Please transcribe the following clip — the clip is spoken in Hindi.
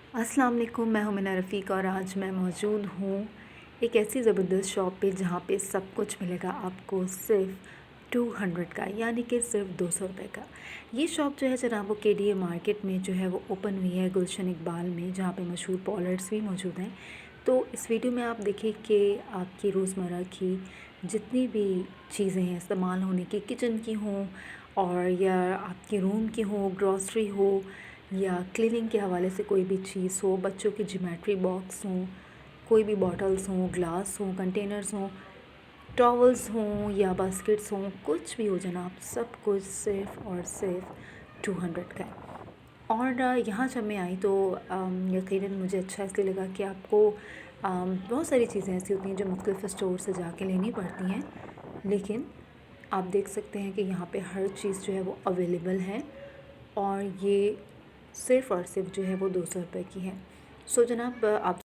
अस्सलाम वालेकुम, मैं हूं मिना रफ़ीक और आज मैं मौजूद हूँ एक ऐसी ज़बरदस्त शॉप पे जहाँ पे सब कुछ मिलेगा आपको सिर्फ़ 200 का, यानी कि सिर्फ़ 200 रुपये का। ये शॉप जो है जनाब वो केडीए मार्केट में जो है वो ओपन हुई है गुलशन इकबाल में, जहाँ पे मशहूर पॉलर्स भी मौजूद हैं। तो इस वीडियो में आप देखिए कि आपकी रोज़मर्रा की जितनी भी चीज़ें हैं इस्तेमाल होने की, किचन की हों और या आपके रूम की हो, ग्रॉसरी हो या क्लीनिंग के हवाले से कोई भी चीज़ हो, बच्चों की ज्योमेट्री बॉक्स हों, कोई भी बॉटल्स हों, ग्लास हों, कंटेनर्स हों, टॉवल्स हों या बास्केट्स हों, कुछ भी हो जनाब, सब कुछ सिर्फ़ और सिर्फ 200 का है। और यहाँ जब मैं आई तो यकीनन मुझे अच्छा इसलिए लगा कि आपको बहुत सारी चीज़ें ऐसी होती हैं जो मुख्तलिफ़ स्टोर से जाके लेनी पड़ती हैं, लेकिन आप देख सकते हैं कि यहाँ पे हर चीज़ जो है वो अवेलेबल है और ये सिर्फ़ और सिर्फ जो है वो 200 रुपये की है। सो जनाब आप